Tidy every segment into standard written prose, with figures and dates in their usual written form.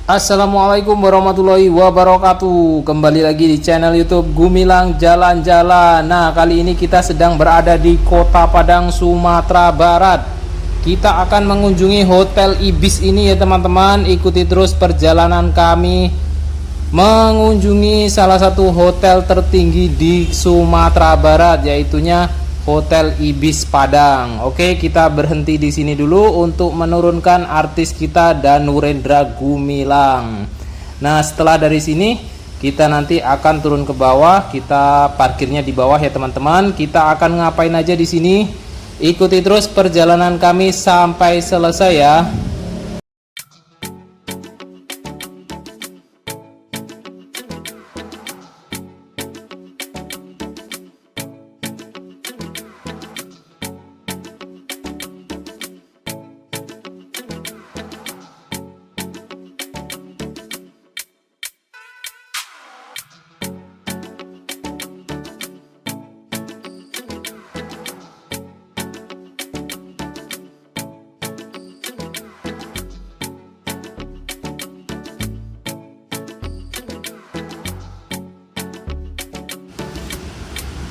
Assalamualaikum warahmatullahi wabarakatuh. Kembali lagi di channel YouTube Gumilang Jalan-Jalan. Nah, kali ini kita sedang berada di Kota Padang, Sumatera Barat. Kita akan mengunjungi Hotel Ibis ini ya teman-teman. Ikuti terus perjalanan kami mengunjungi salah satu hotel tertinggi di Sumatera Barat, yaitunya Hotel Ibis Padang. Oke, kita berhenti di sini dulu untuk menurunkan artis kita Danurendra Gumilang. Nah, setelah dari sini kita nanti akan turun ke bawah. Kita parkirnya di bawah ya teman-teman. Kita akan ngapain aja di sini? Ikuti terus perjalanan kami sampai selesai ya.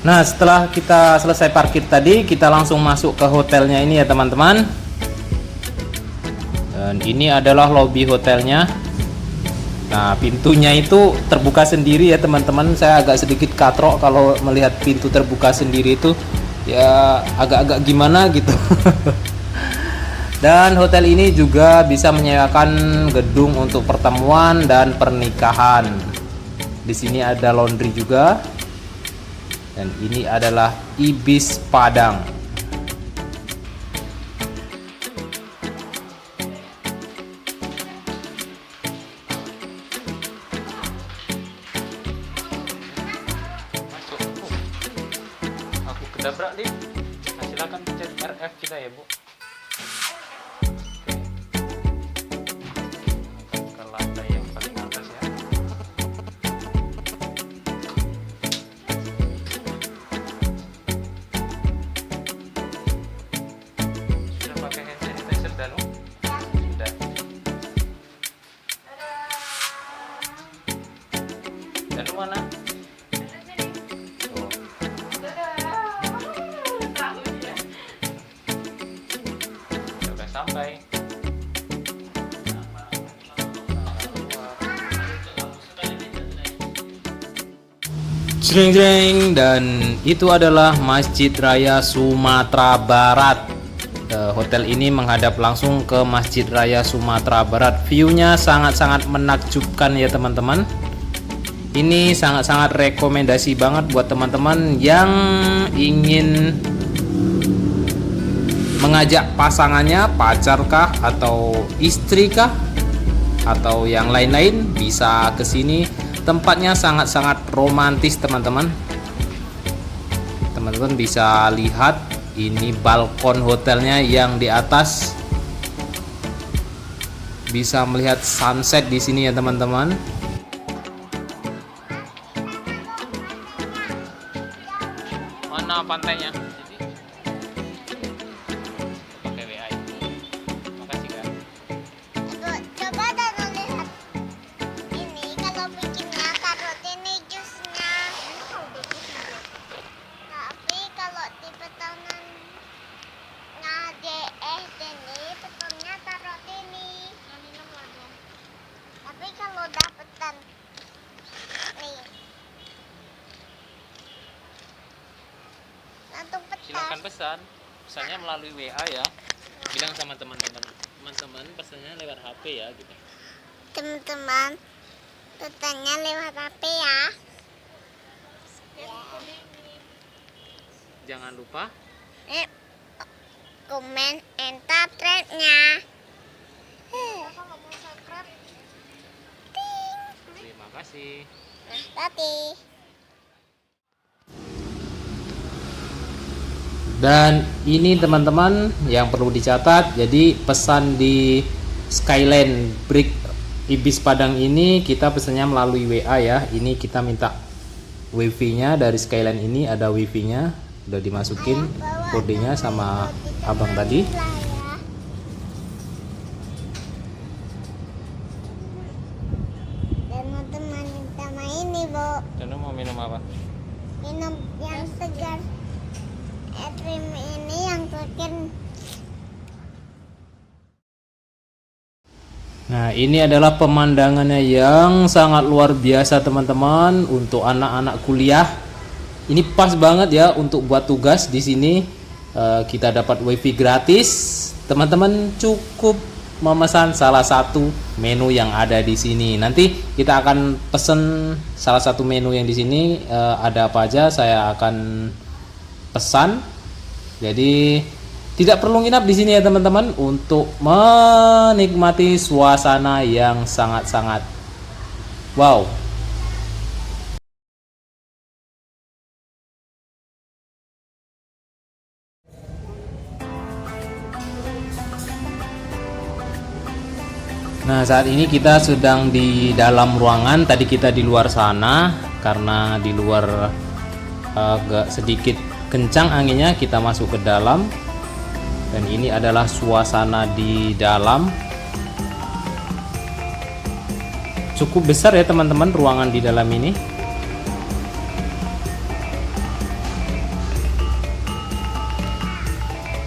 Nah, setelah kita selesai parkir tadi, kita langsung masuk ke hotelnya ini ya teman-teman. Dan ini adalah lobi hotelnya. Nah, pintunya itu terbuka sendiri ya teman-teman. Saya agak sedikit katrok kalau melihat pintu terbuka sendiri itu, ya agak-agak gimana gitu. Dan hotel ini juga bisa menyewakan gedung untuk pertemuan dan pernikahan. Di sini ada laundry juga. Dan ini adalah Ibis Padang. Aku kedabrak nih. Nah, silakan cek RF kita ya, Bu. Ke lantai yang paling atas ya. Dan mana? Oh. Sudah sampai. Jreng-jreng, dan itu adalah Masjid Raya Sumatera Barat. Hotel ini menghadap langsung ke Masjid Raya Sumatera Barat. View-nya sangat-sangat menakjubkan ya teman-teman. Ini sangat-sangat rekomendasi banget buat teman-teman yang ingin mengajak pasangannya, pacarkah atau istrikah atau yang lain-lain, bisa ke sini. Tempatnya sangat-sangat romantis teman-teman. Teman-teman bisa lihat ini balkon hotelnya yang di atas. Bisa melihat sunset di sini ya teman-teman. Mana pantainya? Pakai WA itu. Makasih kan. Coba Danu lihat ini, kalau bikinnya taruh ini jusnya. Tapi kalau di petonannya ini petonnya taruh ini. Tapi kalau dapetan nih langsung petas. Silakan pesan. Pesannya melalui WA ya. Bilang sama teman-teman. Teman-teman pesannya lewat HP ya gitu. Teman-teman, pesannya lewat HP ya. Jangan lupa Komen and subscribe-nya. Terima kasih. Tati. Dan ini teman-teman yang perlu dicatat. Jadi pesan di Skyline Brick Ibis Padang ini kita pesannya melalui WA ya. Ini kita minta wifi-nya dari Skyline ini, ada wifi-nya. Udah dimasukin kodenya sama abang tadi. bikin. Nah, ini adalah pemandangannya yang sangat luar biasa teman-teman untuk anak-anak kuliah. Ini pas banget ya untuk buat tugas di sini. Kita dapat wifi gratis. Teman-teman cukup memesan salah satu menu yang ada di sini. Nanti kita akan pesen salah satu menu yang di sini, ada apa aja saya akan pesan. Jadi tidak perlu nginap di sini ya teman-teman untuk menikmati suasana yang sangat-sangat wow. Nah, saat ini kita sedang di dalam ruangan. Tadi kita di luar sana karena di luar agak sedikit kencang anginnya, kita masuk ke dalam. Dan ini adalah suasana di dalam. Cukup besar ya teman-teman ruangan di dalam ini.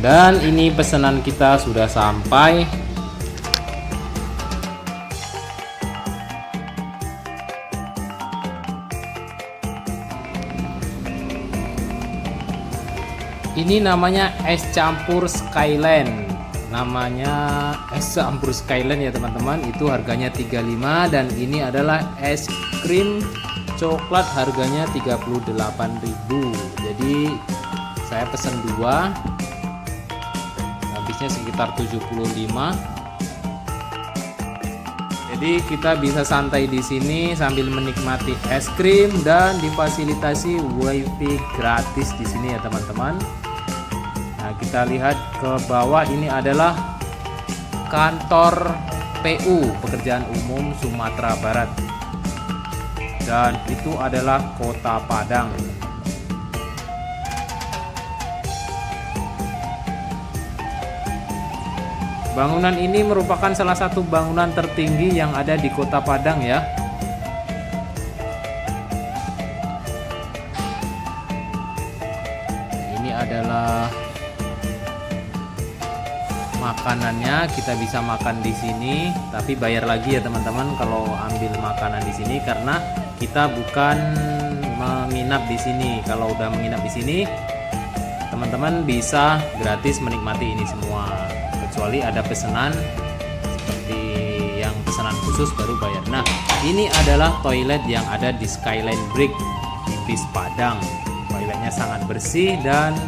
Dan ini pesanan kita sudah sampai. Ini namanya es campur Skyland. Namanya es campur Skyland ya teman-teman. Itu harganya 35 dan ini adalah es krim coklat harganya 38.000. Jadi saya pesan 2. Habisnya sekitar 75. Jadi kita bisa santai di sini sambil menikmati es krim dan difasilitasi wifi gratis di sini ya teman-teman. Nah, kita lihat ke bawah, ini adalah kantor PU Pekerjaan Umum Sumatera Barat. Dan itu adalah Kota Padang. Bangunan ini merupakan salah satu bangunan tertinggi yang ada di Kota Padang ya. Ini adalah makanannya, kita bisa makan di sini, tapi bayar lagi ya teman-teman kalau ambil makanan di sini karena kita bukan menginap di sini. Kalau udah menginap di sini, teman-teman bisa gratis menikmati ini semua. Kecuali ada pesanan seperti yang pesanan khusus baru bayar. Nah, ini adalah toilet yang ada di Skyline Brick di Bis Padang. Toiletnya sangat bersih dan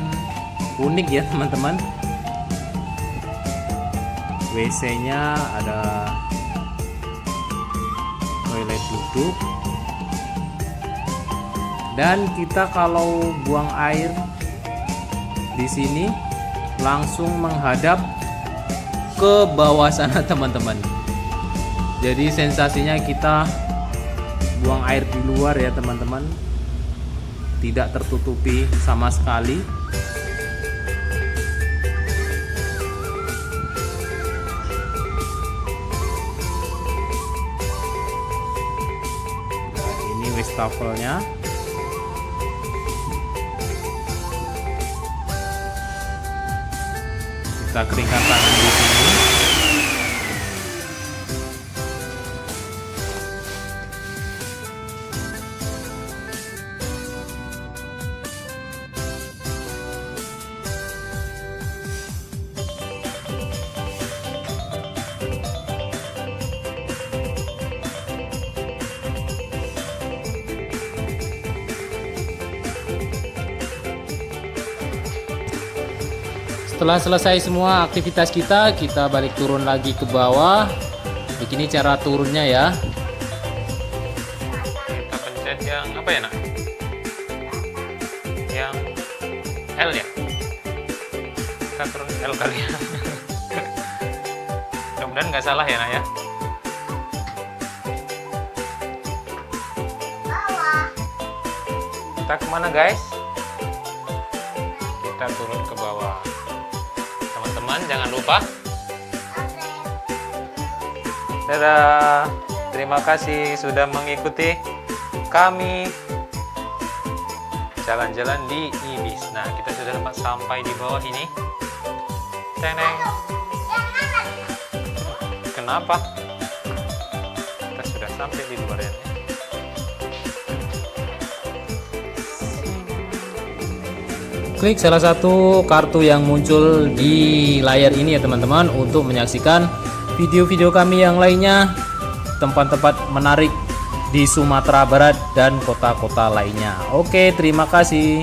unik ya teman-teman. WC-nya ada toilet duduk. Dan kita kalau buang air di sini langsung menghadap ke bawah sana teman-teman. Jadi sensasinya kita buang air di luar ya teman-teman, tidak tertutupi sama sekali. Nah, ini wastafelnya. Kita keringkan tangan di sini. Setelah selesai semua aktivitas kita balik turun lagi ke bawah. Begini cara turunnya ya. Kita pencet yang apa ya nak? Yang L ya. Kita turun L kali ya. Mudah-mudahan nggak salah ya nak ya. Kita kemana guys? Kita turun ke bawah. Teman-teman jangan lupa. Dadah. Terima kasih sudah mengikuti kami jalan-jalan di Ibis. Nah, kita sudah sampai di bawah ini. Ceneng. Kenapa? Kita sudah sampai di luar ya. Klik salah satu kartu yang muncul di layar ini ya teman-teman untuk menyaksikan video-video kami yang lainnya, tempat-tempat menarik di Sumatera Barat dan kota-kota lainnya. Oke, terima kasih.